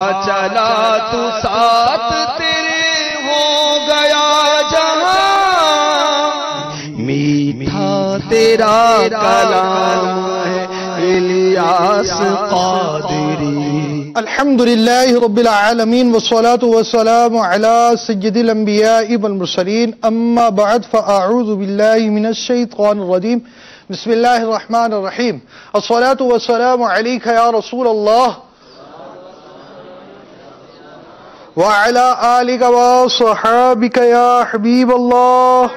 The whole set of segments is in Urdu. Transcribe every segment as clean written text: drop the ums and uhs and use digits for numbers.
چلا تو ساتھ تیرے ہو گیا جہاں، میٹھا تیرا کلام ہے الیاس قادری۔ الحمدللہ رب العالمین والصلاة والسلام علی سید الانبیاء والمرسلین، اما بعد فاعوذ باللہ من الشیطان الرجیم، بسم اللہ الرحمن الرحیم۔ الصلاة والسلام علیک یا رسول اللہ وعلى آلك وصحابك يا حبيب الله،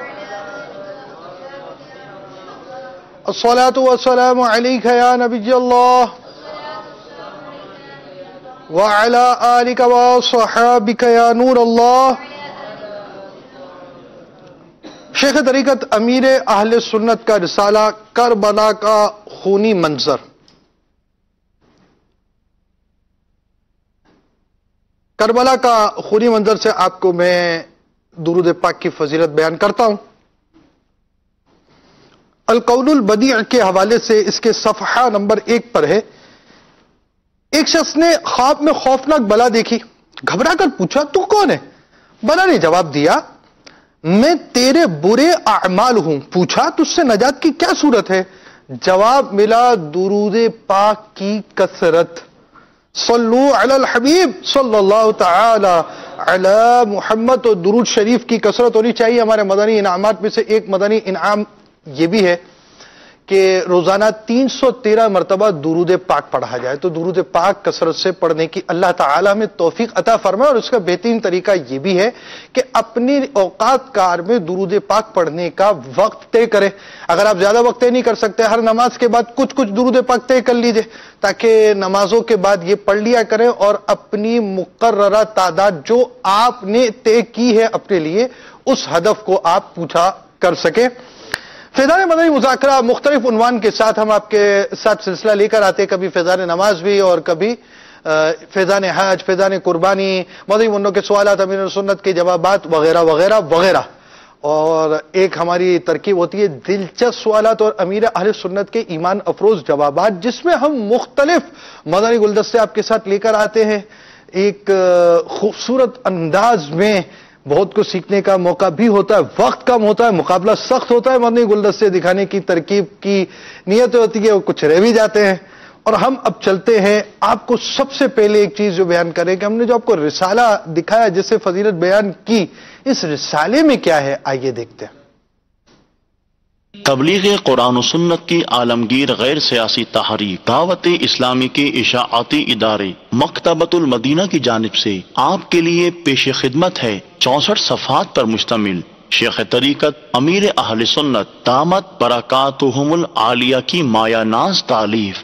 الصلاة والسلام عليك يا نبي الله وعلى آلك وصحابك يا نور الله۔ شیخ طریقت امیر اہل سنت کا رسالہ کربلا کا خونی منظر۔ کربلا کا خونی منظر سے آپ کو میں درود پاک کی فضیلت بیان کرتا ہوں۔ القول البدیع کے حوالے سے اس کے صفحہ نمبر 1 پر ہے، ایک شخص نے خواب میں خوفناک بلا دیکھی، گھبرا کر پوچھا تو کون ہے؟ بلا نے جواب دیا میں تیرے برے اعمال ہوں۔ پوچھا تجھ سے نجات کی کیا صورت ہے؟ جواب ملا درود پاک کی کثرت۔ صلو علی الحبیب صلی اللہ تعالی علی محمد۔ اور درود شریف کی کثرت ہونی چاہیے۔ ہمارے مدنی انعامات میں سے ایک مدنی انعام یہ بھی ہے کہ روزانہ 313 مرتبہ درود پاک پڑھا جائے۔ تو درود پاک کثرت سے پڑھنے کی اللہ تعالی ہمیں توفیق عطا فرمائے۔ اور اس کا بہترین طریقہ یہ بھی ہے کہ اپنی اوقات کار میں درود پاک پڑھنے کا وقت طے کرے۔ اگر آپ زیادہ وقت طے نہیں کر سکتے، ہر نماز کے بعد کچھ درود پاک طے کر لیجئے، تاکہ نمازوں کے بعد یہ پڑھ لیا کریں اور اپنی مقررہ تعداد جو آپ نے طے کی ہے اپنے لیے، اس ہدف کو آپ پوچھا کر سکیں۔ فیضان مدنی مذاکرہ مختلف عنوان کے ساتھ ہم آپ کے ساتھ سلسلہ لے کر آتے، کبھی فیضان نماز بھی اور کبھی فیضان حج، فیضان قربانی، مدنی منوں کے سوالات، امیر سنت کے جوابات وغیرہ وغیرہ وغیرہ۔ اور ایک ہماری ترکیب ہوتی ہے دلچسپ سوالات اور امیر اہل سنت کے ایمان افروز جوابات، جس میں ہم مختلف مدنی گلدستے آپ کے ساتھ لے کر آتے ہیں، ایک خوبصورت انداز میں۔ بہت کچھ سیکھنے کا موقع بھی ہوتا ہے، وقت کم ہوتا ہے، مقابلہ سخت ہوتا ہے، مدنی گلدستے دکھانے کی ترکیب کی نیت ہوتی ہے، وہ کچھ رہ بھی جاتے ہیں۔ اور ہم اب چلتے ہیں، آپ کو سب سے پہلے ایک چیز جو بیان کریں کہ ہم نے جو آپ کو رسالہ دکھایا جس سے فضیلت بیان کی، اس رسالے میں کیا ہے، آئیے دیکھتے ہیں۔ تبلیغ قرآن و سنت کی عالمگیر غیر سیاسی تحریک دعوت اسلامی کے اشاعتی ادارے مکتبۃ المدینہ کی جانب سے آپ کے لیے پیش خدمت ہے 64 صفحات پر مشتمل شیخ طریقت امیر اہل سنت دامت برکاتہم العالیہ کی مایہ ناز تالیف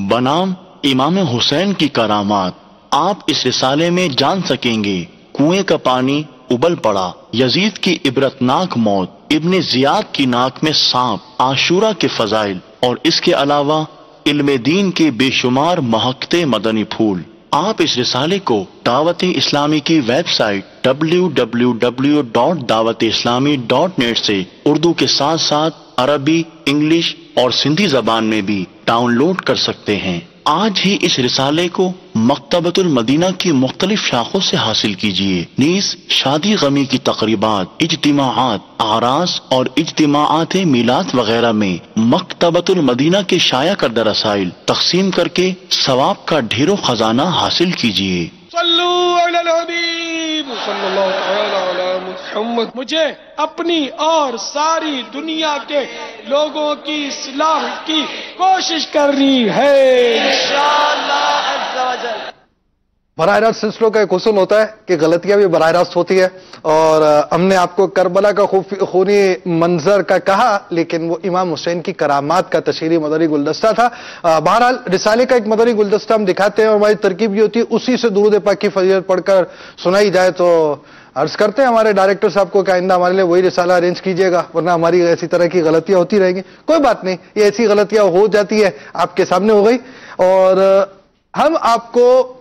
بنام امام حسین کی کرامات۔ آپ اس رسالے میں جان سکیں گے کنویں کا پانی ابل پڑا، یزید کی عبرتناک موت، ابن زیاد کی ناک میں سانپ، عاشورہ کے فضائل، اور اس کے علاوہ علم دین کے بے شمار مہکتے مدنی پھول۔ آپ اس رسالے کو دعوت اسلامی کی ویب سائٹ www.dawatیسلامی.net سے اردو کے ساتھ ساتھ عربی، انگلش اور سندھی زبان میں بھی ڈاؤن لوڈ کر سکتے ہیں۔ آج ہی اس رسالے کو مکتبۃ المدینہ کی مختلف شاخوں سے حاصل کیجیے۔ نیز شادی غمی کی تقریبات، اجتماعات، اعراس اور اجتماعات میلاد وغیرہ میں مکتبۃ المدینہ کے شائع کردہ رسائل تقسیم کر کے ثواب کا ڈھیروں خزانہ حاصل کیجیے۔ صلو علی الحبیب صلی اللہ تعالی علی محمد۔ مجھے اپنی اور ساری دنیا کے لوگوں کی اصلاح کی کوشش کرنی ہے انشاءاللہ عز و جل۔ براہ راست سلسلوں کا ایک حسن ہوتا ہے کہ غلطیاں بھی براہ راست ہوتی ہے، اور ہم نے آپ کو کربلا کا خونی منظر کا کہا، لیکن وہ امام حسین کی کرامات کا تشہیری مدنی گلدستہ تھا۔ بہرحال رسالے کا ایک مدنی گلدستہ ہم دکھاتے ہیں اور ہماری ترکیب یہ ہوتی ہے اسی سے درود پاک کی فضیلت پڑھ کر سنائی جائے۔ تو عرض کرتے ہیں ہمارے ڈائریکٹر صاحب کو کہ آئندہ ہمارے لیے وہی رسالہ ارینج کیجیے گا، ورنہ ہماری ایسی طرح کی غلطیاں ہوتی رہیں گی۔ کوئی بات نہیں، یہ ایسی غلطیاں ہو جاتی ہے، آپ کے سامنے ہو گئی۔ اور ہم آپ کو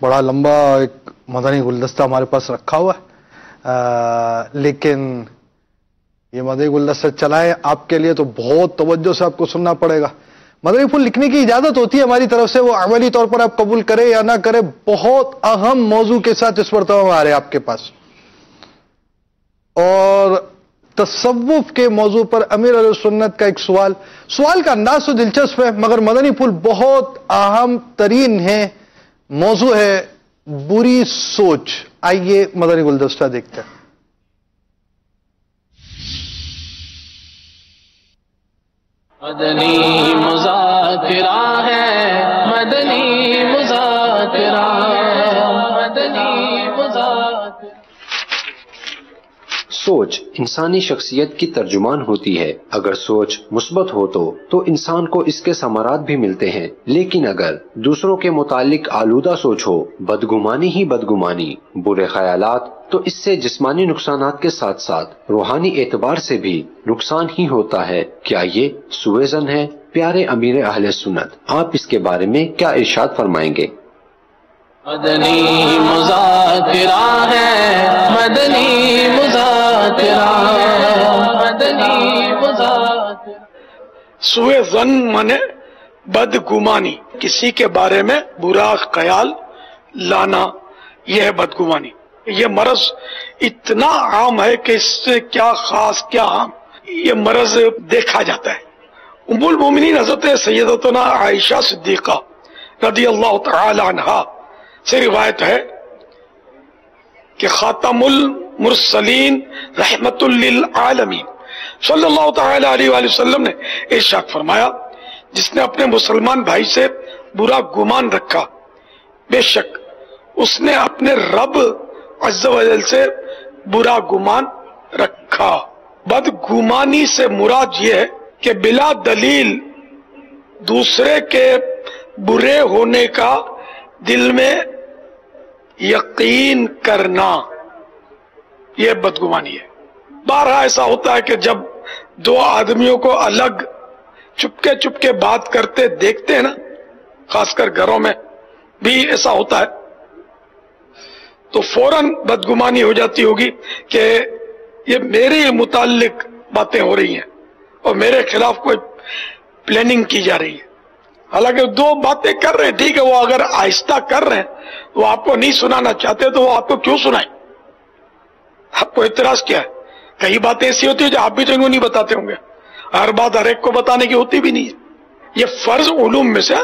بڑا لمبا ایک مدنی گلدستہ ہمارے پاس رکھا ہوا ہے، لیکن یہ مدنی گلدستہ چلائیں آپ کے لیے تو بہت توجہ سے آپ کو سننا پڑے گا۔ مدنی پھول لکھنے کی اجازت ہوتی ہے ہماری طرف سے، وہ عملی طور پر آپ قبول کریں یا نہ کریں، بہت اہم موضوع کے ساتھ اس مرتبہ آ رہے ہیں آپ کے پاس، اور تصوف کے موضوع پر امیر علیہ سنت کا ایک سوال کا انداز تو دلچسپ ہے، مگر مدنی پھول بہت اہم ترین ہے، موضوع ہے بری سوچ۔ آئیے مدنی گلدستہ دیکھتے ہیں۔ مدنی مذاکرہ ہے، مدنی مذاکرہ، مدنی مذاکرہ۔ سوچ انسانی شخصیت کی ترجمان ہوتی ہے۔ اگر سوچ مثبت ہو تو انسان کو اس کے ثمرات بھی ملتے ہیں، لیکن اگر دوسروں کے متعلق آلودہ سوچ ہو، بدگمانی ہی بدگمانی، برے خیالات، تو اس سے جسمانی نقصانات کے ساتھ ساتھ روحانی اعتبار سے بھی نقصان ہی ہوتا ہے۔ کیا یہ سوء ظن ہے؟ پیارے امیر اہل سنت، آپ اس کے بارے میں کیا ارشاد فرمائیں گے؟ مدنی مذاکرہ ہے، مدنی مذاکرہ، مدنی مذاکرہ۔ سوء ظن مانے بدگمانی، کسی کے بارے میں برا خیال لانا، یہ ہے بدگمانی۔ یہ مرض اتنا عام ہے کہ اس سے کیا خاص کیا عام، یہ مرض دیکھا جاتا ہے۔ ام المومنین حضرت سیدتنا عائشہ صدیقہ رضی اللہ تعالی عنہا سے روایت ہے کہ خاتم المرسلین رحمت للعالمین صلی اللہ تعالی علیہ وآلہ وسلم نے ارشاد فرمایا، جس نے اپنے مسلمان بھائی سے برا گمان رکھا، بے شک اس نے اپنے رب عز و جل سے برا گمان رکھا۔ بدگمانی سے مراد یہ ہے کہ بلا دلیل دوسرے کے برے ہونے کا دل میں یقین کرنا، یہ بدگمانی ہے۔ بارہا ایسا ہوتا ہے کہ جب دو آدمیوں کو الگ چپکے بات کرتے دیکھتے ہیں نا، خاص کر گھروں میں بھی ایسا ہوتا ہے، تو فوراً بدگمانی ہو جاتی ہوگی کہ یہ میرے متعلق باتیں ہو رہی ہیں اور میرے خلاف کوئی پلاننگ کی جا رہی ہے۔ حالانکہ دو باتیں کر رہے ہیں، ٹھیک ہے، وہ اگر آہستہ کر رہے ہیں، وہ آپ کو نہیں سنانا چاہتے تو وہ آپ کو کیوں سنائیں؟ آپ کو اعتراض کیا ہے؟ کئی باتیں ایسی ہوتی ہیں جو آپ بھی تو انہوں نہیں بتاتے ہوں گے، ہر بات ہر ایک کو بتانے کی ہوتی بھی نہیں ہے۔ یہ فرض علوم میں سے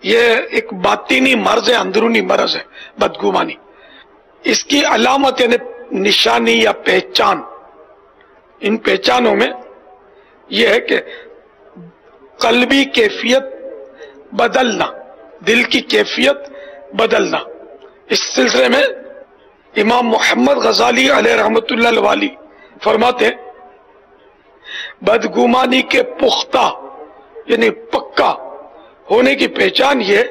یہ ایک باطنی مرض ہے، اندرونی مرض ہے بدگمانی۔ اس کی علامت یعنی نشانی یا پہچان، ان پہچانوں میں یہ ہے کہ قلبی کیفیت بدلنا، دل کی کیفیت بدلنا۔ اس سلسلے میں امام محمد غزالی علیہ رحمت اللہ الوالی فرماتے ہیں، بدگمانی کے پختہ یعنی پکا ہونے کی پہچان یہ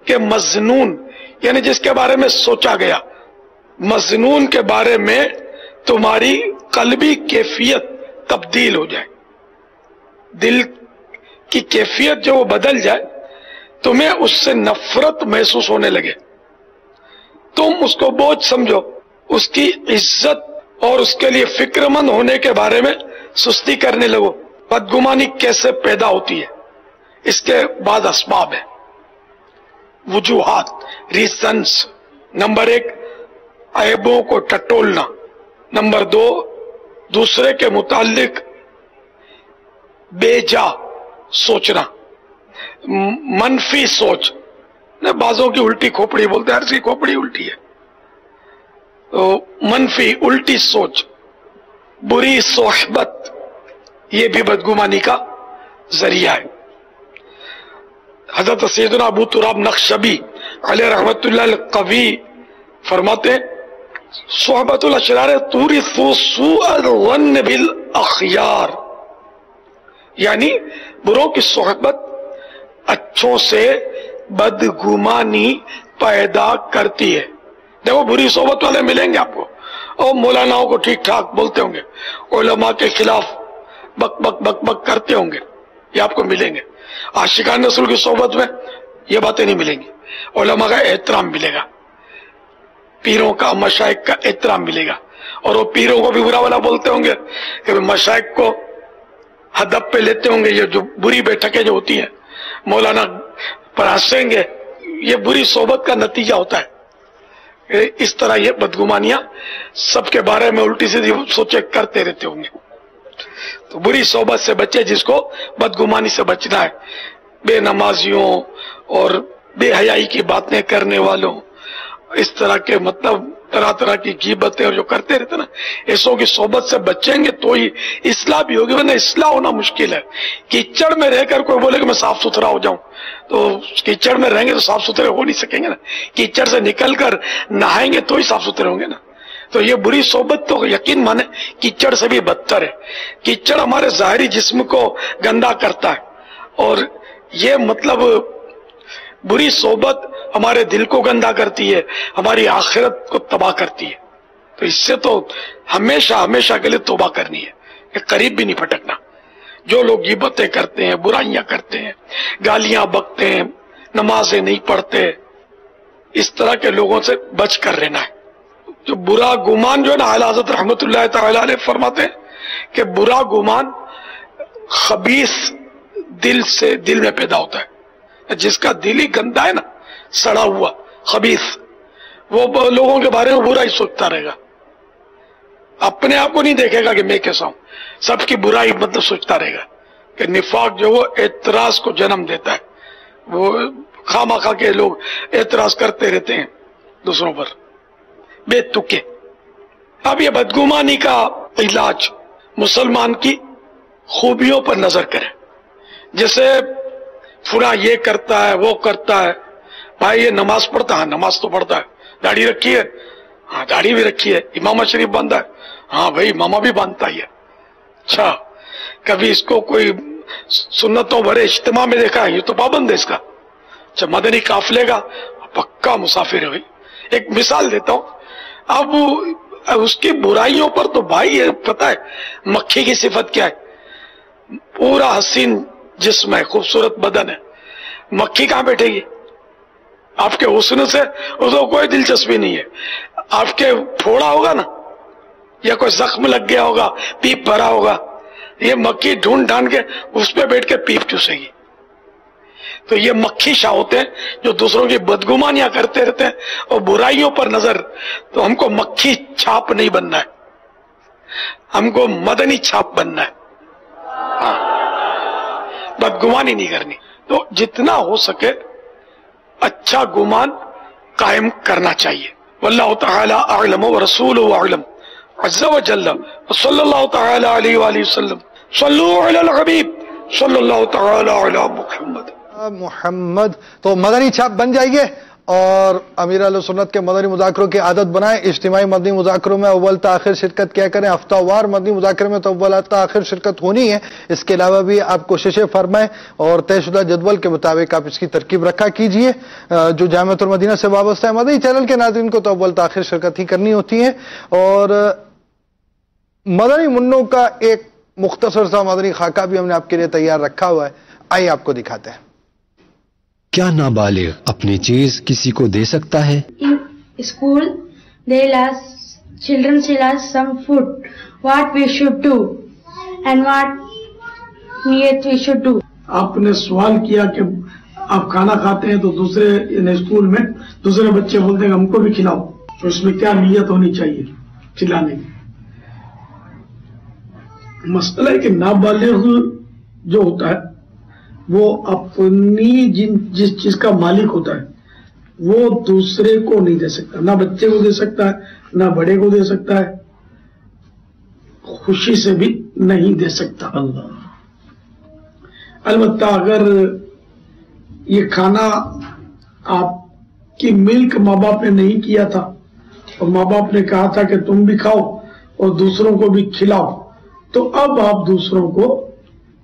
کہ مظنون یعنی جس کے بارے میں سوچا گیا، مظنون کے بارے میں تمہاری قلبی کیفیت تبدیل ہو جائے، دل کی کیفیت جو وہ بدل جائے، تمہیں اس سے نفرت محسوس ہونے لگے، تم اس کو بوجھ سمجھو، اس کی عزت اور اس کے لیے فکر مند ہونے کے بارے میں سستی کرنے لگو۔ بدگمانی کیسے پیدا ہوتی ہے؟ اس کے بعد اسباب ہیں، وجوہات، ریزنز۔ نمبر 1 عیبوں کو ٹٹولنا، نمبر 2 دوسرے کے متعلق بے جا سوچنا، منفی سوچ، بعضوں کی الٹی کھوپڑی بولتے ہیں، ہر کی کھوپڑی الٹی ہے، تو منفی الٹی سوچ، بری صحبت، یہ بھی بدگمانی کا ذریعہ ہے۔ حضرت سیدنا ابو تراب نخشبی علیہ رحمت اللہ القوی فرماتے ہیں، صحبت الاشرار تورث سوء الظن بالاخیار، یعنی بروں کی صحبت اچھوں سے بدگمانی پیدا کرتی ہے۔ دیکھو بری صحبت والے ملیں گے آپ کو، اور مولاناؤں کو ٹھیک ٹھاک بولتے ہوں گے، علماء کے خلاف بک بک بک بک کرتے ہوں گے، یہ آپ کو ملیں گے۔ عاشقان رسول کی صحبت میں یہ باتیں نہیں ملیں گی، علماء کا احترام ملے گا، پیروں کا مشائخ کا احترام ملے گا، اور وہ پیروں کو بھی برا والا بولتے ہوں گے کہ مشائخ کو ہدف پہ لیتے ہوں گے، یہ جو بری بیٹھکیں جو ہوتی ہیں مولانا پر ہنسیں گے، یہ بری صحبت کا نتیجہ ہوتا ہے. اس طرح یہ بدگمانیاں سب کے بارے میں الٹی سیدھی سوچے کرتے رہتے ہوں گے. تو بری صحبت سے بچے، جس کو بدگمانی سے بچنا ہے. بے نمازیوں اور بے حیائی کی باتیں کرنے والوں، اس طرح کے مطلب طرح طرح کی غیبتیں اور جو کرتے رہتے نا، ایسوں کی صحبت سے بچیں گے تو ہی اصلاح بھی ہوگی، ورنہ اصلاح ہونا مشکل ہے. کیچڑ میں رہ کر کوئی بولے کہ میں صاف ستھرا ہو جاؤں، تو کیچڑ میں رہیں گے تو صاف ستھرے ہو نہیں سکیں گے نا. کیچڑ سے نکل کر نہائیں گے تو ہی صاف ستھرے ہوں گے نا. تو یہ بری صحبت تو یقین مانے کیچڑ سے بھی بدتر ہے. کیچڑ ہمارے ظاہری جسم کو گندا کرتا ہے، اور یہ مطلب بری صحبت ہمارے دل کو گندا کرتی ہے، ہماری آخرت کو تباہ کرتی ہے. تو اس سے تو ہمیشہ ہمیشہ کے لیے توبہ کرنی ہے کہ قریب بھی نہیں پھٹکنا. جو لوگ غیبتیں کرتے ہیں، برائیاں کرتے ہیں، گالیاں بکتے ہیں، نمازیں نہیں پڑھتے، اس طرح کے لوگوں سے بچ کر رہنا ہے. جو برا گمان جو ہے نا، اعلیٰ حضرت رحمت اللہ تعالی علیہ فرماتے ہیں کہ برا گمان خبیث دل سے دل میں پیدا ہوتا ہے. جس کا دل ہی گندا ہے نا، سڑا ہوا، خبیث، وہ لوگوں کے بارے میں برا ہی سوچتا رہے گا. اپنے آپ کو نہیں دیکھے گا کہ میں کیسا ہوں، سب کی برائی مطلب سوچتا رہے گا. کہ نفاق جو وہ اعتراض کو جنم دیتا ہے. وہ خواہ خواہ کے لوگ اعتراض کرتے رہتے ہیں دوسروں پر بے تکے. اب یہ بدگمانی کا علاج مسلمان کی خوبیوں پر نظر کرے. جیسے فلاں یہ کرتا ہے، وہ کرتا ہے. بھائی یہ نماز پڑھتا ہے، نماز تو پڑھتا ہے. داڑھی رکھی ہے، ہاں داڑھی بھی رکھی ہے. امامہ شریف باندھا ہے، ہاں بھائی امامہ بھی باندھتا ہی ہے. اچھا کبھی اس کو کوئی سنتوں بھرے اجتماع میں دیکھا ہے؟ یہ تو پابند ہے اس کا. اچھا مدنی قافلے کا پکا مسافر ہے. بھائی ایک مثال دیتا ہوں. اب اس کی برائیوں پر تو بھائی پتہ ہے مکھی کی صفت کیا ہے؟ پورا حسین جسم ہے، خوبصورت بدن ہے. مکھی کہاں بیٹھے گی؟ آپ کے حسن سے اس کو کوئی دلچسپی نہیں ہے. آپ کے پھوڑا ہوگا نا، یا کوئی زخم لگ گیا ہوگا، پیپ بھرا ہوگا، یہ مکھی ڈھونڈ ڈھانڈ کے اس پہ بیٹھ کے پیپ چوسے گی. تو یہ مکھی شاہ ہوتے ہیں جو دوسروں کی بدگمانیاں کرتے رہتے ہیں اور برائیوں پر نظر. تو ہم کو مکھی چھاپ نہیں بننا ہے، ہم کو مدنی چھاپ بننا ہے. بدگمانی نہیں کرنی. تو جتنا ہو سکے اچھا گمان قائم کرنا چاہیے. واللہ تعالی اعلم ورسولہ اعلم عز وجل صلی اللہ تعالی علیہ وآلہ وسلم. صلو علی الحبیب صلی اللہ تعالی علی محمد. تو مدنی چھاپ بن جائیے اور امیر اہل سنت کے مدنی مذاکروں کی عادت بنائیں. اجتماعی مدنی مذاکروں میں اول تا آخر شرکت کیا کریں. ہفتہ وار مدنی مذاکرے میں تو اول تا آخر شرکت ہونی ہے. اس کے علاوہ بھی آپ کوششیں فرمائیں اور طے شدہ جدول کے مطابق آپ اس کی ترکیب رکھا کیجئے. جو جامعۃ المدینہ سے وابستہ ہے مدنی چینل کے ناظرین کو تو اول تا آخر شرکت ہی کرنی ہوتی ہے. اور مدنی منوں کا ایک مختصر سا مدنی خاکہ بھی ہم نے آپ کے لیے تیار رکھا ہوا ہے. آئیے آپ کو دکھاتے ہیں. کیا نابالغ اپنی چیز کسی کو دے سکتا ہے؟ In school, children shall ask some food, what we should do and what niyat we should do. آپ نے سوال کیا کہ آپ کھانا کھاتے ہیں تو دوسرے اسکول میں دوسرے بچے بولتے ہیں ہم کو بھی کھلاؤ، تو اس میں کیا نیت ہونی چاہیے کھلانے کی؟ مسئلہ ہے کہ نابالغ جو ہوتا ہے وہ اپنی جس چیز کا مالک ہوتا ہے وہ دوسرے کو نہیں دے سکتا. نہ بچے کو دے سکتا ہے، نہ بڑے کو دے سکتا ہے، خوشی سے بھی نہیں دے سکتا. البتہ اگر یہ کھانا آپ کی ملک ماں باپ نے نہیں کیا تھا اور ماں باپ نے کہا تھا کہ تم بھی کھاؤ اور دوسروں کو بھی کھلاؤ، تو اب آپ دوسروں کو،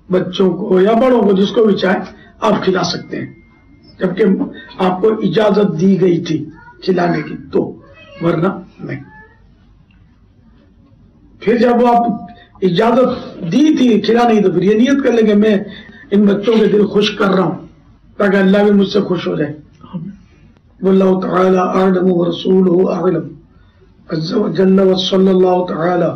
بچوں کو یا بڑوں کو، جس کو بھی چاہیں آپ کھلا سکتے ہیں، جبکہ آپ کو اجازت دی گئی تھی کھلانے کی، تو ورنہ نہیں. پھر جب آپ اجازت دی تھی کھلانے کی تو پھر یہ نیت کر لیں کہ میں ان بچوں کے دل خوش کر رہا ہوں تاکہ اللہ بھی مجھ سے خوش ہو جائے. واللہ تعالی اعلم ورسولہ اعلم عز وجل وصلی اللہ تعالی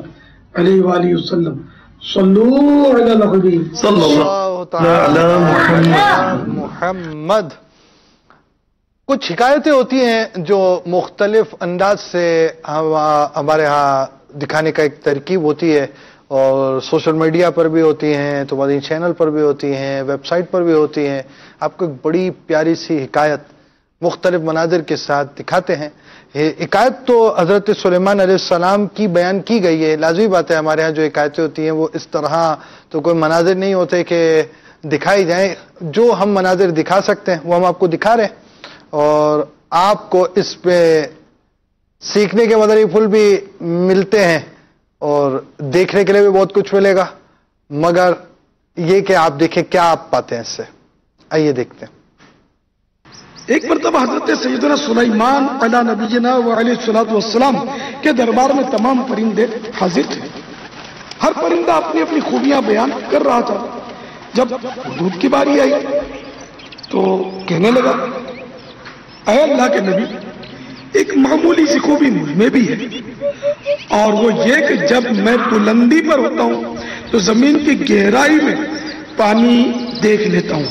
علیہ وآلہ وسلم. صلو علی الحبیب صلی اللہ تعالی علی محمد. کچھ حکایتیں ہوتی ہیں جو مختلف انداز سے ہمارے ہاں دکھانے کا ایک ترکیب ہوتی ہے، اور سوشل میڈیا پر بھی ہوتی ہیں، تو مدنی چینل پر بھی ہوتی ہیں، ویب سائٹ پر بھی ہوتی ہیں. آپ کو ایک بڑی پیاری سی حکایت مختلف مناظر کے ساتھ دکھاتے ہیں. حکایت تو حضرت سلیمان علیہ السلام کی بیان کی گئی ہے. لازمی بات ہے ہمارے ہاں جو حکایتیں ہوتی ہیں وہ اس طرح تو کوئی مناظر نہیں ہوتے کہ دکھائی جائیں. جو ہم مناظر دکھا سکتے ہیں وہ ہم آپ کو دکھا رہے ہیں، اور آپ کو اس پہ سیکھنے کے مدنی پھول بھی ملتے ہیں اور دیکھنے کے لیے بھی بہت کچھ ملے گا، مگر یہ کہ آپ دیکھیں کیا آپ پاتے ہیں اس سے. آئیے دیکھتے ہیں. ایک مرتبہ حضرت سیدنا سلیمان علی نبینا و علیہ الصلوۃ والسلام کے دربار میں تمام پرندے حاضر تھے. ہر پرندہ اپنی اپنی خوبیاں بیان کر رہا تھا. جب دودھ کی باری آئی تو کہنے لگا، اے اللہ کے نبی، ایک معمولی سی خوبی مجھ میں بھی ہے، اور وہ یہ کہ جب میں بلندی پر ہوتا ہوں تو زمین کی گہرائی میں پانی دیکھ لیتا ہوں.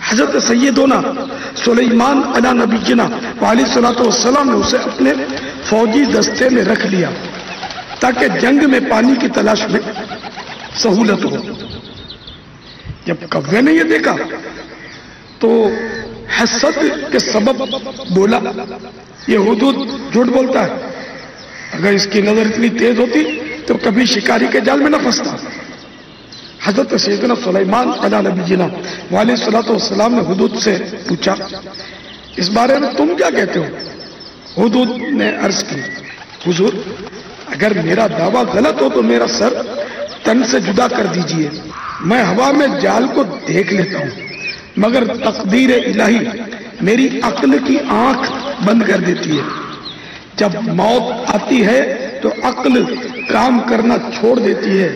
حضرت سیدنا سلیمان علی نبینا علیہ الصلوۃ والسلام نے اسے اپنے فوجی دستے میں رکھ لیا تاکہ جنگ میں پانی کی تلاش میں سہولت ہو. جب کوے نے یہ دیکھا تو حسد کے سبب بولا، یہ حدود جھوٹ بولتا ہے، اگر اس کی نظر اتنی تیز ہوتی تو کبھی شکاری کے جال میں نہ پھنستا. حضرت سیدنا سلیمان علی نبینا علیہ الصلوۃ والسلام نے حدود سے پوچھا، اس بارے میں تم کیا کہتے ہو؟ حدود نے عرض کی، حضور اگر میرا دعویٰ غلط ہو تو میرا سر تن سے جدا کر دیجئے. میں ہوا میں جال کو دیکھ لیتا ہوں، مگر تقدیر الہی میری عقل کی آنکھ بند کر دیتی ہے. جب موت آتی ہے تو عقل کام کرنا چھوڑ دیتی ہے.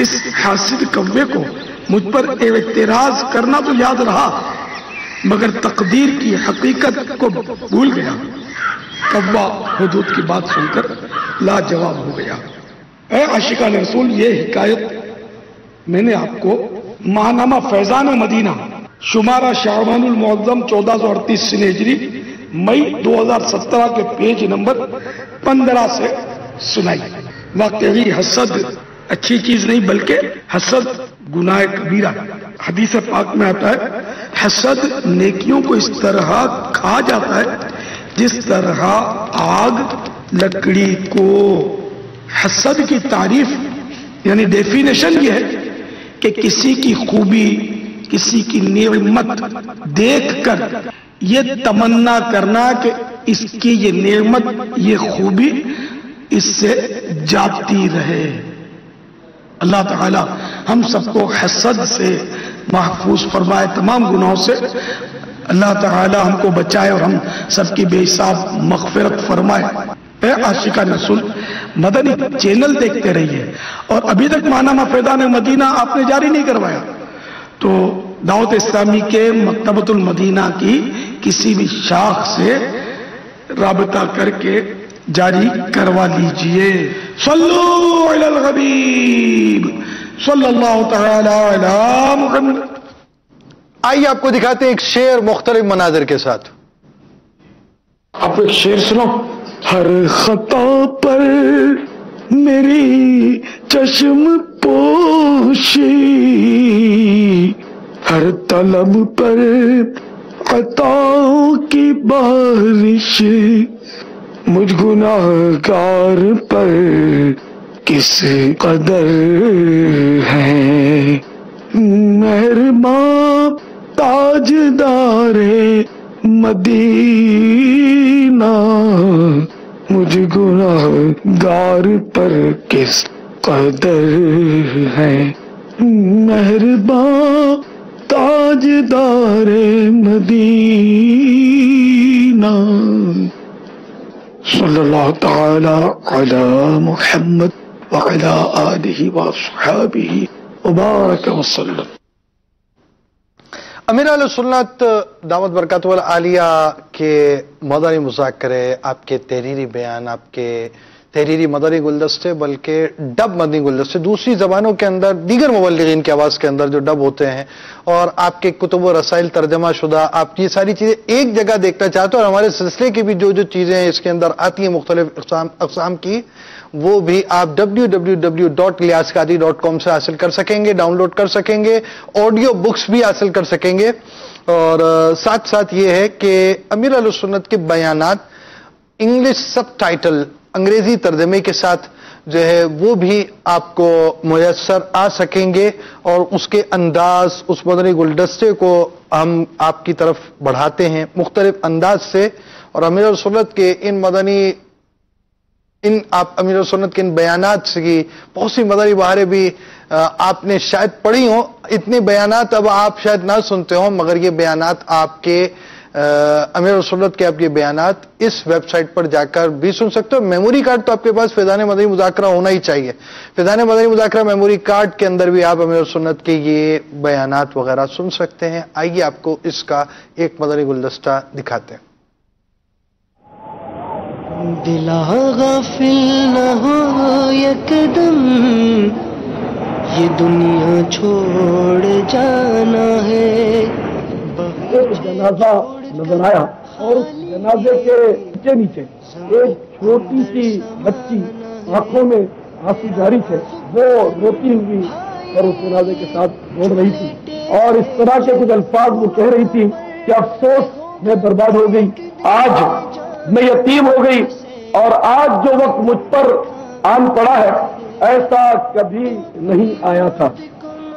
اس حاسد کوے کو مجھ پر اعتراض کرنا تو یاد رہا، مگر تقدیر کی حقیقت کو بھول گیا. کوا حدود کی بات سن کر لاجواب ہو گیا. اے عاشقان رسول، یہ حکایت میں نے آپ کو ماہنامہ فیضان مدینہ شمارہ شعبان المعظم 1438 ہجری مئی 2017 کے پیج نمبر 15 سے سنائی. واقعی حسد اچھی چیز نہیں بلکہ حسد گناہ کبیرہ. حدیث پاک میں آتا ہے، حسد نیکیوں کو اس طرح کھا جاتا ہے جس طرح آگ لکڑی کو. حسد کی تعریف یعنی ڈیفینیشن یہ ہے کہ کسی کی خوبی، کسی کی نعمت دیکھ کر یہ تمنا کرنا کہ اس کی یہ نعمت، یہ خوبی اس سے جاتی رہے. اللہ تعالی ہم سب کو حسد سے محفوظ فرمائے، تمام گناہوں سے اللہ تعالی ہم کو بچائے اور ہم سب کی بے حساب مغفرت فرمائے. اے عاشقان رسول، مدنی چینل دیکھتے رہیے، اور ابھی تک ماہنامہ فیضان مدینہ آپ نے جاری نہیں کروایا تو دعوت اسلامی کے مکتبۃ المدینہ کی کسی بھی شاخ سے رابطہ کر کے جاری کروا لیجئے. صلو علی الحبیب صلی اللہ تعالی علی محمد. آئیے آپ کو دکھاتے ہیں ایک شعر مختلف مناظر کے ساتھ. آپ ایک شعر سنو. ہر خطا پر میری چشم پوشی، ہر طلب پر عطا کی بارش، مجھ گناہگار پر کس قدر ہے. مہرباں تاجدار مدینہ، مجھ گناہگار پر کس قدر ہے. مہرباں تاجدار مدینہ. صلی اللہ تعالی علی محمد وعلی آلہ واصحابہ وبارک وسلم. امیر اہل سنت دعوت برکات والعالیہ کے مدنی مذاکرے، آپ کے تحریری بیان، آپ کے تحریری مدنی گلدستے بلکہ ڈب مدنی گلدستے، دوسری زبانوں کے اندر دیگر مبلغین کی آواز کے اندر جو ڈب ہوتے ہیں، اور آپ کے کتب و رسائل ترجمہ شدہ، آپ یہ ساری چیزیں ایک جگہ دیکھنا چاہتے ہیں، اور ہمارے سلسلے کی بھی جو چیزیں اس کے اندر آتی ہیں مختلف اقسام کی، وہ بھی آپ www.ilyasqadri.com سے حاصل کر سکیں گے، ڈاؤن لوڈ کر سکیں گے، آڈیو بکس بھی حاصل کر سکیں گے۔ اور ساتھ ساتھ یہ ہے کہ امیر اہل سنت کے بیانات انگلش سب ٹائٹل، انگریزی ترجمے کے ساتھ جو ہے وہ بھی آپ کو میسر آ سکیں گے، اور اس کے انداز، اس مدنی گلدستے کو ہم آپ کی طرف بڑھاتے ہیں مختلف انداز سے۔ اور امیر اہل سنت کے آپ امیر سنت کے ان بیانات کی بہت سی مدنی بہاریں بھی آپ نے شاید پڑھی ہوں، اتنے بیانات اب آپ شاید نہ سنتے ہوں، مگر یہ بیانات آپ کے امیر سنت کے آپ یہ بیانات اس ویب سائٹ پر جا کر بھی سن سکتے ہو۔ میموری کارڈ تو آپ کے پاس فیضان مدنی مذاکرہ ہونا ہی چاہیے، فیضان مدنی مذاکرہ میموری کارڈ کے اندر بھی آپ امیر سنت کے یہ بیانات وغیرہ سن سکتے ہیں۔ آئیے آپ کو اس کا ایک مدنی گلدستہ دکھاتے ہیں۔ دلا غافل نہ ہو یکدم، یہ دنیا چھوڑ جانا ہے۔ ایک جنازہ نظر آیا اور اس جنازے کے نیچے ایک چھوٹی سی بچی آنکھوں میں آنسو جاری تھے، وہ روتی ہوئی اور اس جنازے کے ساتھ دوڑ رہی تھی، اور اس طرح کے کچھ الفاظ وہ کہہ رہی تھی کہ افسوس میں برباد ہو گئی، آج میں یتیم ہو گئی، اور آج جو وقت مجھ پر آن پڑا ہے ایسا کبھی نہیں آیا تھا۔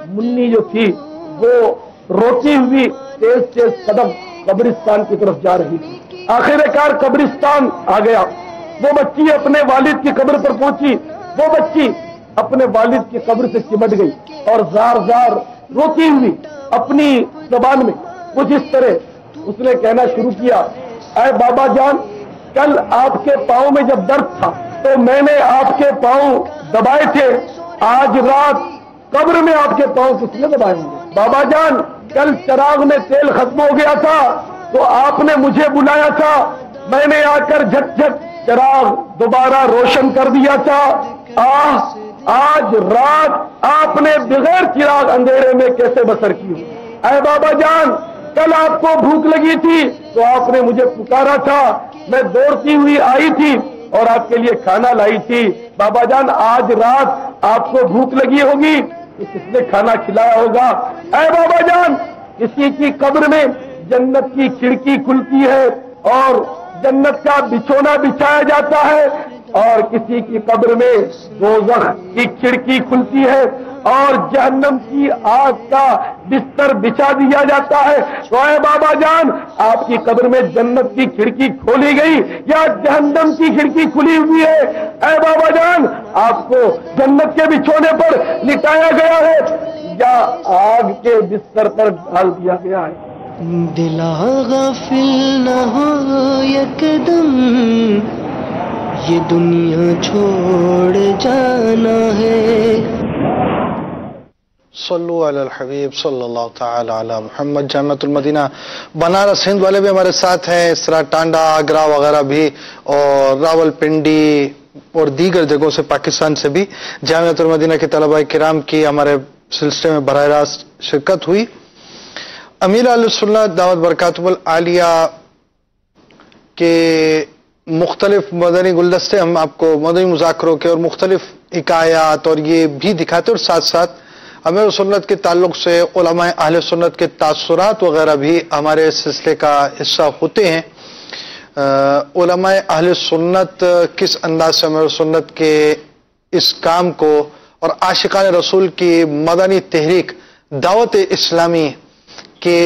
منی جو تھی وہ روتی ہوئی تیز تیز قدم قبرستان کی طرف جا رہی تھی۔ آخر کار قبرستان آ گیا، وہ بچی اپنے والد کی قبر پر پہنچی، وہ بچی اپنے والد کی قبر سے چمٹ گئی اور زار زار روتی ہوئی اپنی زبان میں کچھ اس طرح اس نے کہنا شروع کیا، اے بابا جان، کل آپ کے پاؤں میں جب درد تھا تو میں نے آپ کے پاؤں دبائے تھے، آج رات قبر میں آپ کے پاؤں کس نے دبائے ہوں گے؟ بابا جان، کل چراغ میں تیل ختم ہو گیا تھا تو آپ نے مجھے بلایا تھا، میں نے آ کر جھٹ جھٹ چراغ دوبارہ روشن کر دیا تھا، آج رات آپ نے بغیر چراغ اندھیرے میں کیسے بسر کی؟ اے بابا جان، کل آپ کو بھوک لگی تھی تو آپ نے مجھے پکارا تھا، میں دوڑتی ہوئی آئی تھی اور آپ کے لیے کھانا لائی تھی، بابا جان آج رات آپ کو بھوک لگی ہوگی تو کس نے کھانا کھلایا ہوگا؟ اے بابا جان، کسی کی قبر میں جنت کی کھڑکی کھلتی ہے اور جنت کا بچھونا بچھایا جاتا ہے، اور کسی کی قبر میں دوزخ کی کھڑکی کھلتی ہے اور جہنم کی آگ کا بستر بچھا دیا جاتا ہے۔ تو اے بابا جان، آپ کی قبر میں جنت کی کھڑکی کھولی گئی یا جہنم کی کھڑکی کھلی ہوئی ہے؟ اے بابا جان، آپ کو جنت کے بچھونے پر لٹایا گیا ہے یا آگ کے بستر پر ڈال دیا گیا ہے؟ دلا غافل نہ ہو یکدم، یہ دنیا چھوڑ جانا ہے۔ صلو علی الحبیب صلی اللہ تعالی علی محمد۔ جامعۃ المدینہ بنارس ہند والے بھی ہمارے ساتھ ہیں، اس طرح ٹانڈا، آگرہ وغیرہ بھی، اور راول پنڈی اور دیگر جگہوں سے، پاکستان سے بھی جامعۃ المدینہ کے طلباء کرام کی ہمارے سلسلے میں براہ راست شرکت ہوئی۔ امیر اہل سنت دعوت برکاتہ العالیہ کے مختلف مدنی گلدستے ہم آپ کو مدنی مذاکروں کے اور مختلف حکایات اور یہ بھی دکھاتے، اور ساتھ ساتھ امیر سنت کے تعلق سے علماء اہل سنت کے تاثرات وغیرہ بھی ہمارے سلسلے کا حصہ ہوتے ہیں۔ علماء اہل سنت کس انداز سے امیر سنت کے اس کام کو اور عاشقان رسول کی مدنی تحریک دعوت اسلامی کے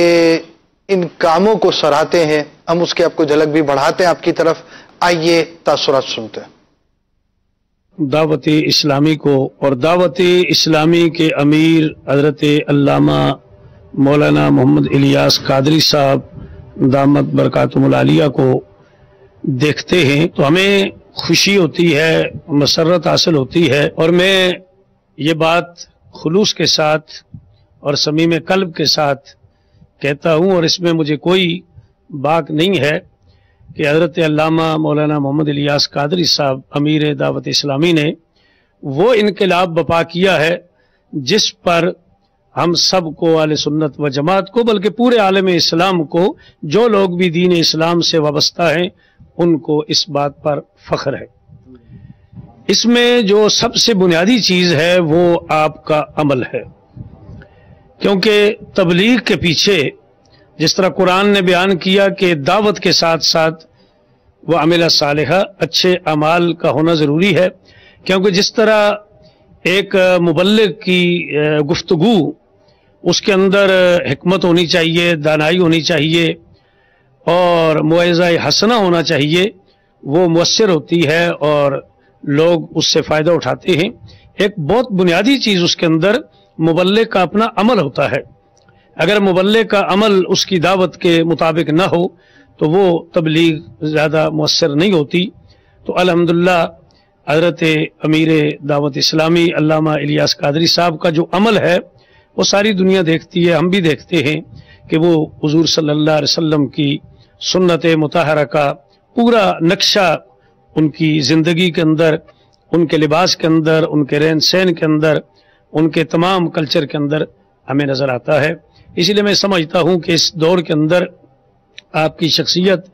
ان کاموں کو سراہتے ہیں، ہم اس کی آپ کو جھلک بھی بڑھاتے ہیں آپ کی طرف۔ آئیے تاثرات سنتے ہیں۔ دعوت اسلامی کو اور دعوت اسلامی کے امیر حضرت علامہ مولانا محمد الیاس قادری صاحب دامت برکاتہم العالیہ کو دیکھتے ہیں تو ہمیں خوشی ہوتی ہے، مسرت حاصل ہوتی ہے، اور میں یہ بات خلوص کے ساتھ اور صمیم قلب کے ساتھ کہتا ہوں، اور اس میں مجھے کوئی باک نہیں ہے کہ حضرت علامہ مولانا محمد الیاس قادری صاحب امیر دعوت اسلامی نے وہ انقلاب برپا کیا ہے جس پر ہم سب کو اہل سنت و جماعت کو بلکہ پورے عالم اسلام کو جو لوگ بھی دین اسلام سے وابستہ ہیں ان کو اس بات پر فخر ہے۔ اس میں جو سب سے بنیادی چیز ہے وہ آپ کا عمل ہے، کیونکہ تبلیغ کے پیچھے جس طرح قرآن نے بیان کیا کہ دعوت کے ساتھ ساتھ وہ عمل صالحہ اچھے اعمال کا ہونا ضروری ہے، کیونکہ جس طرح ایک مبلغ کی گفتگو اس کے اندر حکمت ہونی چاہیے، دانائی ہونی چاہیے اور موعظہ حسنہ ہونا چاہیے، وہ مؤثر ہوتی ہے اور لوگ اس سے فائدہ اٹھاتے ہیں۔ ایک بہت بنیادی چیز اس کے اندر مبلغ کا اپنا عمل ہوتا ہے۔ اگر مبلغ کا عمل اس کی دعوت کے مطابق نہ ہو تو وہ تبلیغ زیادہ مؤثر نہیں ہوتی۔ تو الحمدللہ حضرت امیر دعوت اسلامی علامہ الیاس قادری صاحب کا جو عمل ہے وہ ساری دنیا دیکھتی ہے، ہم بھی دیکھتے ہیں کہ وہ حضور صلی اللہ علیہ وسلم کی سنت مطہرہ کا پورا نقشہ ان کی زندگی کے اندر، ان کے لباس کے اندر، ان کے رہن سہن کے اندر، ان کے تمام کلچر کے اندر ہمیں نظر آتا ہے۔ اسی لیے میں سمجھتا ہوں کہ اس دور کے اندر آپ کی شخصیت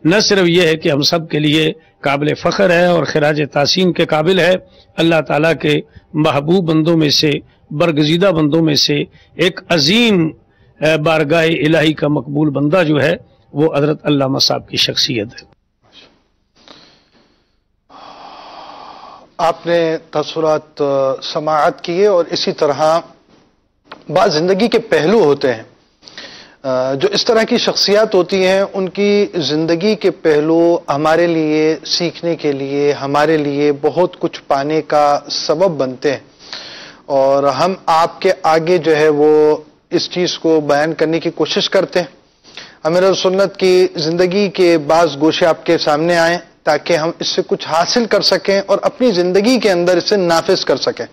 نہ صرف یہ ہے کہ ہم سب کے لیے قابل فخر ہے اور خراج تحسین کے قابل ہے، اللہ تعالیٰ کے محبوب بندوں میں سے، برگزیدہ بندوں میں سے ایک عظیم بارگاہ الہی کا مقبول بندہ جو ہے وہ حضرت علامہ صاحب کی شخصیت ہے۔ آپ نے تاثرات سماعت کیے اور اسی طرح بعض زندگی کے پہلو ہوتے ہیں جو اس طرح کی شخصیات ہوتی ہیں، ان کی زندگی کے پہلو ہمارے لیے سیکھنے کے لیے، ہمارے لیے بہت کچھ پانے کا سبب بنتے ہیں، اور ہم آپ کے آگے جو ہے وہ اس چیز کو بیان کرنے کی کوشش کرتے ہیں۔ امیر سنت کی زندگی کے بعض گوشے آپ کے سامنے آئیں تاکہ ہم اس سے کچھ حاصل کر سکیں اور اپنی زندگی کے اندر اسے نافذ کر سکیں۔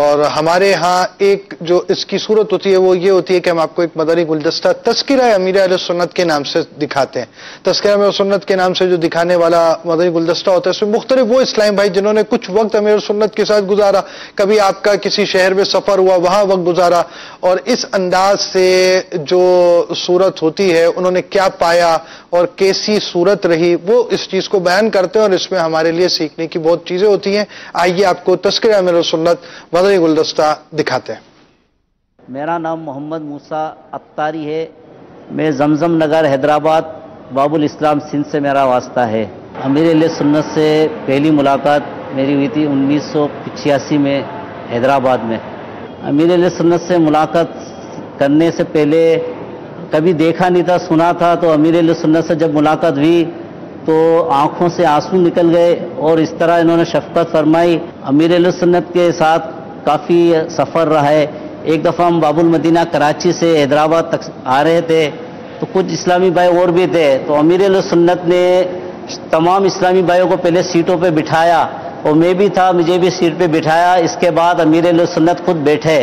اور ہمارے ہاں ایک جو اس کی صورت ہوتی ہے وہ یہ ہوتی ہے کہ ہم آپ کو ایک مدنی گلدستہ تذکرہ امیر اہل سنت کے نام سے دکھاتے ہیں۔ تذکرہ امیر سنت کے نام سے جو دکھانے والا مدنی گلدستہ ہوتا ہے اس میں مختلف وہ اسلام بھائی جنہوں نے کچھ وقت امیر سنت کے ساتھ گزارا، کبھی آپ کا کسی شہر میں سفر ہوا وہاں وقت گزارا، اور اس انداز سے جو صورت ہوتی ہے انہوں نے کیا پایا اور کیسی صورت رہی، وہ اس چیز کو بیان کرتے ہیں اور اس میں ہمارے لیے سیکھنے کی بہت چیزیں ہوتی ہیں۔ آئیے آپ کو تذکرہ امیر سنت مدنی گلدستہ دکھاتے ہیں۔ میرا نام محمد موسیٰ ابتاری ہے، میں زمزم نگر حیدرآباد باب الاسلام سندھ سے میرا واسطہ ہے۔ امیر اہل سنت سے پہلی ملاقات میری ہوئی تھی 1985 میں حیدرآباد میں۔ امیر اہل سنت سے ملاقات کرنے سے پہلے کبھی دیکھا نہیں تھا، سنا تھا، تو امیر اہل سنت سے جب ملاقات ہوئی تو آنکھوں سے آنسو نکل گئے اور اس طرح انہوں نے شفقت فرمائی۔ امیر اہل سنت کے ساتھ کافی سفر رہا ہے۔ ایک دفعہ ہم باب المدینہ کراچی سے حیدرآباد تک آ رہے تھے تو کچھ اسلامی بھائی اور بھی تھے، تو امیر اہل سنت نے تمام اسلامی بھائیوں کو پہلے سیٹوں پہ بٹھایا اور میں بھی تھا، مجھے بھی سیٹ پہ بٹھایا۔ اس کے بعد امیر اہل سنت خود بیٹھے،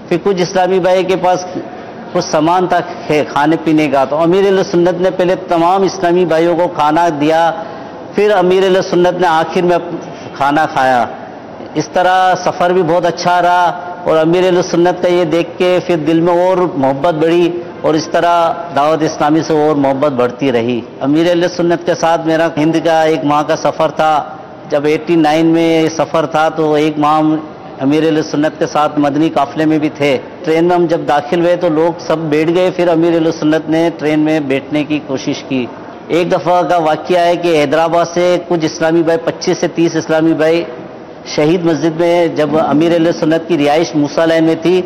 پھر کچھ اسلامی بھائی کے پاس کچھ سامان تھا کھانے پینے کا، تو امیر اہل سنت نے پہلے تمام اسلامی بھائیوں کو کھانا دیا، پھر امیر اہل سنت نے آخر میں کھانا کھایا۔ اس طرح سفر بھی بہت اچھا رہا اور امیر اہل سنت کا یہ دیکھ کے پھر دل میں اور محبت بڑھی اور اس طرح دعوت اسلامی سے اور محبت بڑھتی رہی۔ امیر اہل سنت کے ساتھ میرا ہند کا ایک ماہ کا سفر تھا۔ جب 89 میں یہ سفر تھا تو ایک ماہ امیر اہل سنت کے ساتھ مدنی قافلے میں بھی تھے۔ ٹرین میں ہم جب داخل ہوئے تو لوگ سب بیٹھ گئے، پھر امیر اہل سنت نے ٹرین میں بیٹھنے کی کوشش کی۔ ایک دفعہ کا واقعہ ہے کہ حیدرآباد سے کچھ اسلامی بھائی 25 سے 30 اسلامی بھائی شہید مسجد میں، جب امیر اہل سنت کی رہائش موسیٰ لائن میں تھی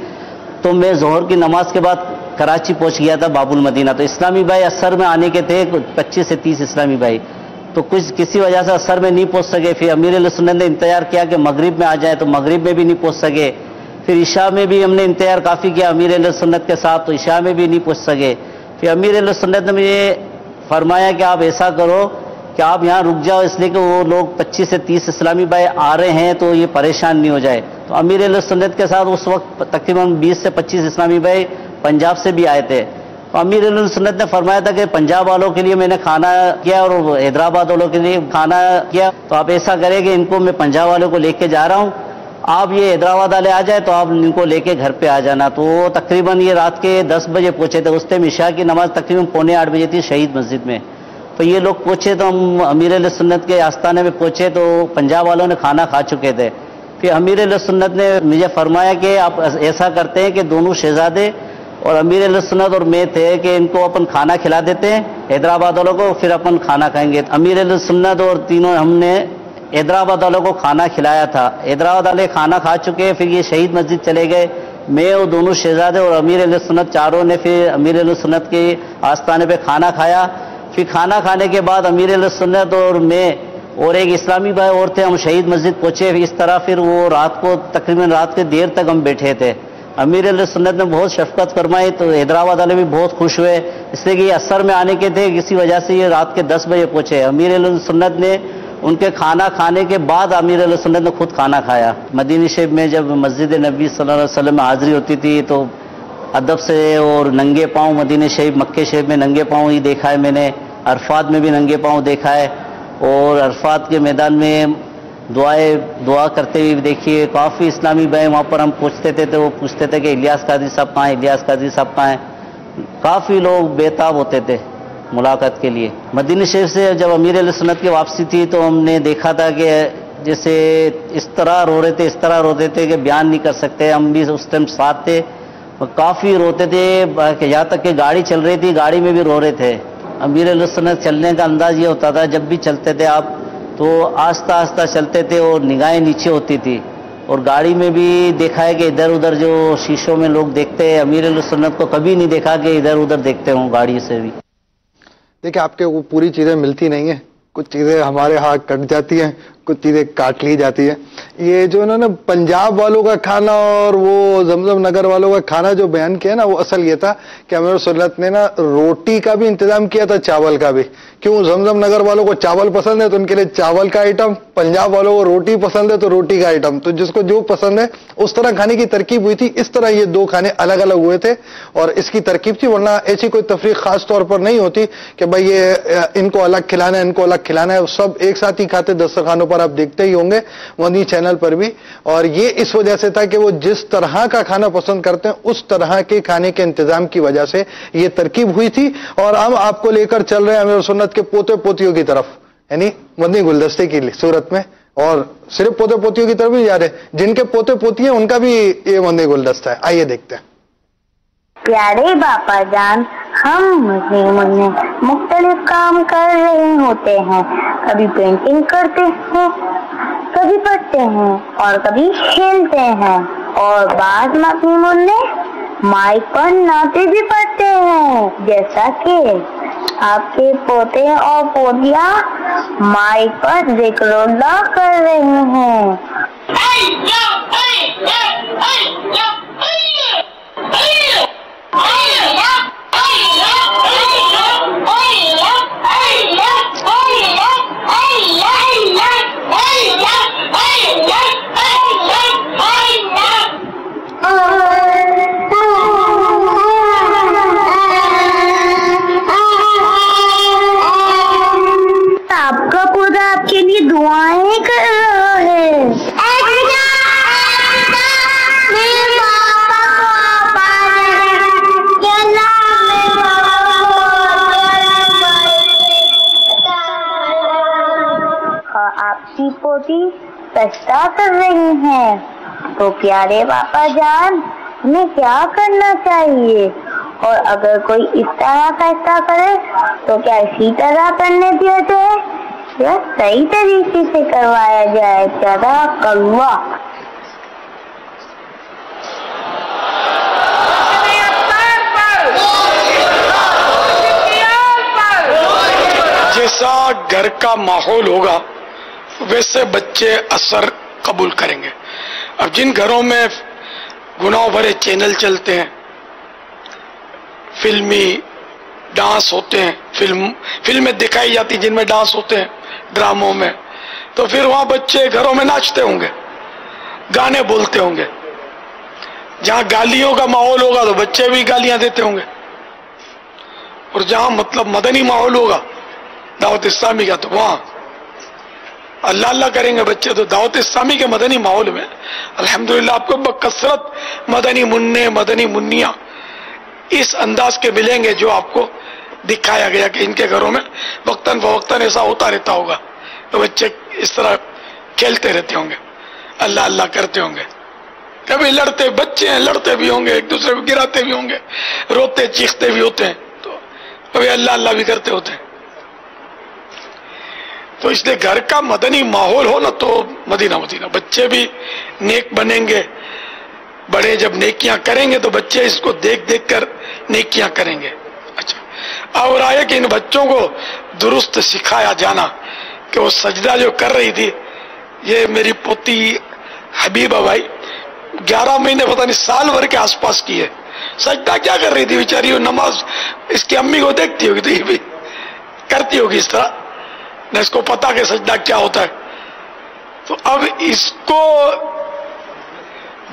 تو میں ظہر کی نماز کے بعد کراچی پہنچ گیا تھا باب المدینہ، تو اسلامی بھائی اثر میں آنے کے تھے 25 سے 30 اسلامی بھائی، تو کچھ کسی وجہ سے اثر میں نہیں پہنچ سکے۔ پھر امیر اہل سنت نے انتظار کیا کہ مغرب میں آ جائے، تو مغرب میں بھی نہیں پہنچ سکے۔ پھر عشاء میں بھی ہم نے انتظار کافی کیا امیر اہل سنت کے ساتھ، تو عشاء میں بھی نہیں پہنچ سکے۔ پھر امیر اہل سنت نے مجھے فرمایا کہ آپ ایسا کرو کہ آپ یہاں رک جاؤ، اس لیے کہ وہ لوگ 25 سے 30 اسلامی بھائی آ رہے ہیں تو یہ پریشان نہیں ہو جائے۔ تو امیر اہل سنت کے ساتھ اس وقت تقریباً 20 سے 25 اسلامی بھائی پنجاب سے بھی آئے تھے، تو امیر اہل سنت نے فرمایا تھا کہ پنجاب والوں کے لیے میں نے کھانا کیا اور حیدرآباد والوں کے لیے کھانا کیا، تو آپ ایسا کریں کہ ان کو میں پنجاب والوں کو لے کے جا رہا ہوں، آپ یہ حیدرآباد والے آ جائے تو آپ ان کو لے کے گھر پہ آ جانا۔ تو وہ تقریباً یہ رات کے 10 بجے پہنچے تھے، اس ٹائم عشاء کی نماز تقریباً 7:45 بجے تھی شہید مسجد میں۔ تو یہ لوگ پہنچے تو ہم امیر اہل سنت کے آستانے میں پہنچے تو پنجاب والوں نے کھانا کھا چکے تھے۔ پھر امیر اہل سنت نے مجھے فرمایا کہ آپ ایسا کرتے ہیں کہ دونوں شہزادے اور امیر اہل سنت اور میں تھے کہ ان کو اپن کھانا کھلا دیتے ہیں حیدرآباد والوں کو، پھر اپن کھانا کھائیں گے۔ امیر اہل سنت اور تینوں ہم نے حیدرآباد والوں کو کھانا کھلایا تھا، حیدرآباد والے کھانا کھا چکے، پھر یہ شہید مسجد چلے گئے، میں اور دونوں شہزادے اور امیر اہل سنت چاروں نے پھر امیر اہل سنت کے آستانے پہ کھانا کھایا۔ پھر کھانا کھانے کے بعد امیر اہل سنت اور میں اور ایک اسلامی بھائی اور تھے، ہم شہید مسجد پہنچے۔ اس طرح پھر وہ رات کو تقریباً رات کے دیر تک ہم بیٹھے تھے۔ امیر اہل سنت نے بہت شفقت فرمائی تو حیدرآباد والے بھی بہت خوش ہوئے، اس لیے کہ یہ اثر میں آنے کے تھے، کسی وجہ سے یہ رات کے 10 بجے پہنچے۔ امیر اہل سنت نے ان کے کھانا کھانے کے بعد امیر اہل سنت نے خود کھانا کھایا۔ مدینہ شریف میں جب مسجد نبی صلی اللہ علیہ وسلم میں حاضری ہوتی تھی تو ادب سے اور ننگے پاؤں مدینہ شریف مکہ شریف میں ننگے پاؤں ہی دیکھا ہے میں نے، عرفات میں بھی ننگے پاؤں دیکھا ہے، اور عرفات کے میدان میں دعا کرتے ہوئے دیکھیے۔ کافی اسلامی بھائی وہاں پر ہم پوچھتے تھے تو وہ پوچھتے تھے کہ الیاس قادری صاحب کہاں ہیں، الیاس قادری صاحب کہاں ہیں۔ کافی لوگ بےتاب ہوتے تھے ملاقات کے لیے۔ مدینہ شریف سے جب امیر اہل سنت کی واپسی تھی تو ہم نے دیکھا تھا کہ جیسے اس طرح رو رہے تھے کہ بیان نہیں کر سکتے، ہم بھی اس ٹائم ساتھ تھے، کافی روتے تھے، یہاں تک کہ گاڑی چل رہی تھی گاڑی میں بھی رو رہے تھے۔ امیر اہل سنت چلنے کا انداز یہ ہوتا تھا، جب بھی چلتے تھے آپ تو آہستہ آہستہ چلتے تھے اور نگاہیں نیچے ہوتی تھی، اور گاڑی میں بھی دیکھا ہے کہ ادھر ادھر جو شیشوں میں لوگ دیکھتے ہیں، امیر اہل سنت کو کبھی نہیں دیکھا کہ ادھر ادھر دیکھتے ہوں گاڑی سے بھی۔ دیکھیں آپ کے وہ پوری چیزیں ملتی نہیں ہیں، کچھ چیزیں ہمارے ہاں کٹ جاتی ہیں، کچھ چیزیں کاٹ لی جاتی ہیں۔ یہ جو انہوں نے پنجاب والوں کا کھانا اور وہ زمزم نگر والوں کا کھانا جو بیان کیا نا، وہ اصل یہ تھا کہ امیر سنت نے نا روٹی کا بھی انتظام کیا تھا، چاول کا بھی۔ کیوں؟ زمزم نگر والوں کو چاول پسند ہے تو ان کے لیے چاول کا آئٹم، پنجاب والوں کو روٹی پسند ہے تو روٹی کا آئٹم، تو جس کو جو پسند ہے اس طرح کھانے کی ترکیب ہوئی تھی۔ اس طرح یہ دو کھانے الگ الگ ہوئے تھے اور اس کی ترکیب تھی، ورنہ ایسی کوئی تفریق خاص طور پر نہیں ہوتی کہ بھائی یہ ان کو الگ کھلانا ہے ان کو الگ کھلانا ہے، سب ایک ساتھ ہی کھاتے۔ دسترخوانوں پر آپ دیکھتے ہی ہوں گے مدنی چینل پر بھی، اور یہ اس وجہ سے تھا کہ وہ جس طرح کا کھانا پسند کرتے ہیں اس طرح کے کھانے کے انتظام کی وجہ سے یہ ترکیب ہوئی تھی۔ اور ہم آپ کو لے کر چل رہے ہیں امیر سنت کے پوتے پوتیوں کی طرف، یعنی مدنی گلدستے کی صورت میں، اور صرف پوتے پوتیوں کی طرف بھی جا رہے ہیں، جن کے پوتے پوتی ہیں ان کا بھی یہ مدنی گلدستہ ہے۔ آئیے دیکھتے ہیں۔ پیارے باپا جان، ہم مسلموں میں مختلف کام کر رہے ہوتے ہیں، کبھی پینٹنگ کرتے ہیں، کبھی پڑھتے ہیں اور کبھی کھیلتے ہیں، اور بعض مسلموں نے مائک پر نعتیں بھی پڑھتے ہیں، جیسا کہ آپ کے پوتے اور پوتیاں مائک پر ذکر اللہ کر رہے ہیں۔ آپ کا پودا آپ کے لیے دعائیں کر رہا ہے۔ آپ کی پوتی سجدہ کر رہی ہیں، تو پیارے باپا جان ہمیں کیا کرنا چاہیے؟ اور اگر کوئی اس طرح سجدہ کرے تو کیا اسی طرح کرنے دیا جائے یا صحیح طریقے سے کروایا جائے؟ جزاک اللہ۔ جیسا گھر کا ماحول ہوگا ویسے بچے اثر قبول کریں گے۔ اب جن گھروں میں گناہ بھرے چینل چلتے ہیں، فلمی ڈانس ہوتے ہیں، فلمیں دکھائی جاتی جن میں ڈانس ہوتے ہیں، ڈراموں میں، تو پھر وہاں بچے گھروں میں ناچتے ہوں گے، گانے بولتے ہوں گے۔ جہاں گالیوں کا ماحول ہوگا تو بچے بھی گالیاں دیتے ہوں گے۔ اور جہاں مطلب مدنی ماحول ہوگا دعوت اسلامی کا، تو وہاں اللہ اللہ کریں گے بچے. تو دعوت اسلامی کے مدنی ماحول میں الحمدللہ آپ کو بکثرت مدنی منع مدنی منیاں اس انداز کے ملیں گے جو آپ کو دکھایا گیا کہ ان کے گھروں میں وقتاً فوقتاً ایسا ہوتا رہتا ہوگا. تو بچے اس طرح کھیلتے رہتے ہوں گے، اللہ اللہ کرتے ہوں گے. کبھی لڑتے بچے ہیں، لڑتے بھی ہوں گے، ایک دوسرے کو گراتے بھی ہوں گے، روتے چیختے بھی ہوتے ہیں، تو کبھی اللہ اللہ بھی کرتے ہوتے ہیں. تو اس لیے گھر کا مدنی ماحول ہو نا تو مدینہ مدینہ. بچے بھی نیک بنیں گے، بڑے جب نیکیاں کریں گے تو بچے اس کو دیکھ دیکھ کر نیکیاں کریں گے. اچھا، اور آئے کہ ان بچوں کو درست سکھایا جانا کہ وہ سجدہ جو کر رہی تھی، یہ میری پوتی حبیبہ بھائی 11 مہینے پتہ نہیں سال بھر کے آس پاس کی ہے. سجدہ کیا کر رہی تھی بیچاری؟ وہ نماز اس کی امی کو دیکھتی ہوگی تو یہ بھی کرتی ہوگی اس طرح، نہ اس کو پتا کہ سجدہ کیا ہوتا ہے. تو اب اس کو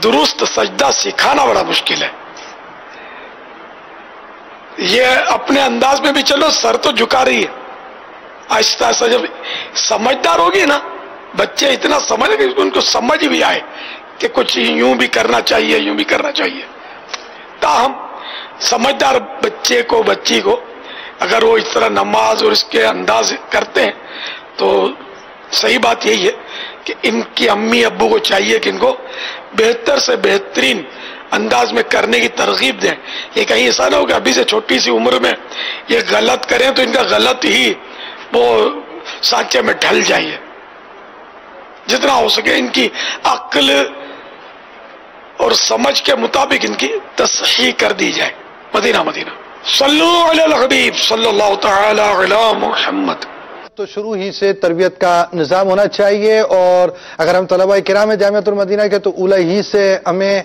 درست سجدہ سکھانا بڑا مشکل ہے. یہ اپنے انداز میں بھی چلو، سر تو جھکا رہی ہے آہستہ آہستہ. جب سمجھدار ہوگی نا، بچے اتنا سمجھ کہ ان کو سمجھ بھی آئے کہ کچھ یوں بھی کرنا چاہیے، یوں بھی کرنا چاہیے. تاہم سمجھدار بچے کو بچی کو اگر وہ اس طرح نماز اور اس کے انداز کرتے ہیں تو صحیح بات یہی ہے کہ ان کی امی ابو کو چاہیے کہ ان کو بہتر سے بہترین انداز میں کرنے کی ترغیب دیں. یہ کہیں ایسا نہ ہو کہ ابھی سے چھوٹی سی عمر میں یہ غلط کریں تو ان کا غلط ہی وہ سانچے میں ڈھل جائیے. جتنا ہو سکے ان کی عقل اور سمجھ کے مطابق ان کی تصحیح کر دی جائے. مدینہ مدینہ. صلو علی الحبیب صلی اللہ تعالی علی محمد. تو شروع ہی سے تربیت کا نظام ہونا چاہیے، اور اگر ہم طلبہ کرام جامعۃ المدینہ کے تو اولا ہی سے ہمیں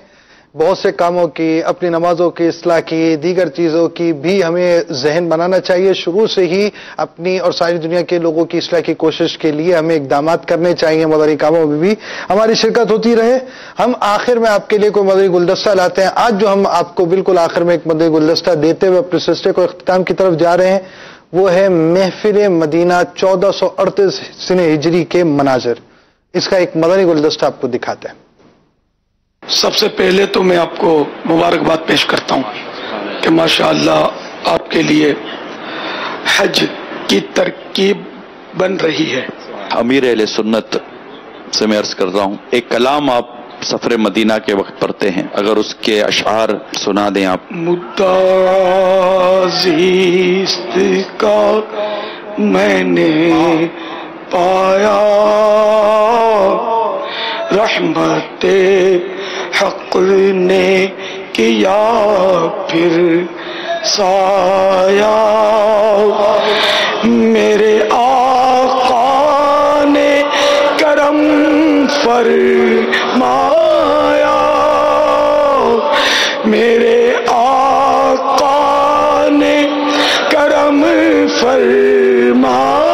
بہت سے کاموں کی، اپنی نمازوں کی اصلاح کی، دیگر چیزوں کی بھی ہمیں ذہن بنانا چاہیے. شروع سے ہی اپنی اور ساری دنیا کے لوگوں کی اصلاح کی کوشش کے لیے ہمیں اقدامات کرنے چاہیے. مدنی کاموں میں بھی ہماری شرکت ہوتی رہے. ہم آخر میں آپ کے لیے کوئی مدنی گلدستہ لاتے ہیں. آج جو ہم آپ کو بالکل آخر میں ایک مدنی گلدستہ دیتے ہوئے اپنے سلسلے کو اختتام کی طرف جا رہے ہیں، وہ ہے محفل مدینہ 1438 سنہ ہجری کے مناظر. اس کا ایک مدنی گلدستہ آپ کو دکھاتے ہیں. سب سے پہلے تو میں آپ کو مبارکباد پیش کرتا ہوں کہ ماشاءاللہ آپ کے لیے حج کی ترکیب بن رہی ہے. امیر اہل سنت سے میں عرض کر رہا ہوں، ایک کلام آپ سفر مدینہ کے وقت پڑھتے ہیں، اگر اس کے اشعار سنا دیں آپ. مدعازیست کا میں نے پایا، رحمت حق نے کیا پھر سایہ، میرے آقا نے کرم فرمایا، میرے آقا نے کرم فرمایا،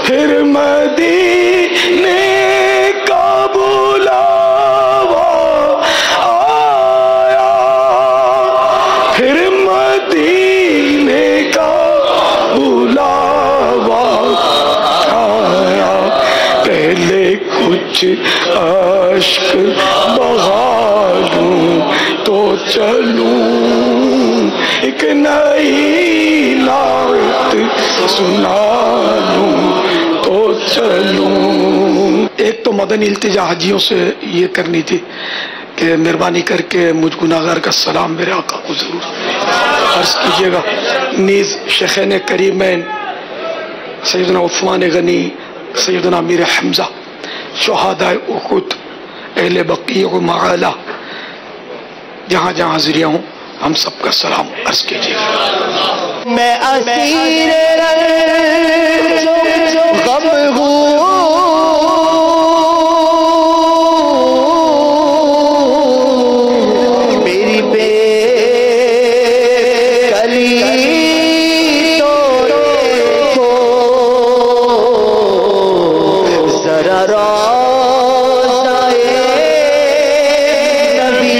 پھر مدینے کا بلاوا آیا، پھر مدینے کا بلاوا آیا، پہلے کچھ اشک بہا لوں تو چلوں، ایک نئی نعت سنا لوں تو چلوں. ایک تو مدنی التجا حاجیوں سے یہ کرنی تھی کہ مہربانی کر کے مجھ گناہگار کا سلام میرے آقا کو ضرور عرض کیجیے گا. نیز شیخین کریمین سیدنا عثمان غنی، سیدنا امیر حمزہ، شہداء احد، اہل بقیع و معالی، جہاں جہاں حاضریاں ہوں، ہم سب کا سلام عرض کیجیے گا. میں اسیر غم ہوں، میری بے کلی تو دیکھو، ذرا روضہ نبی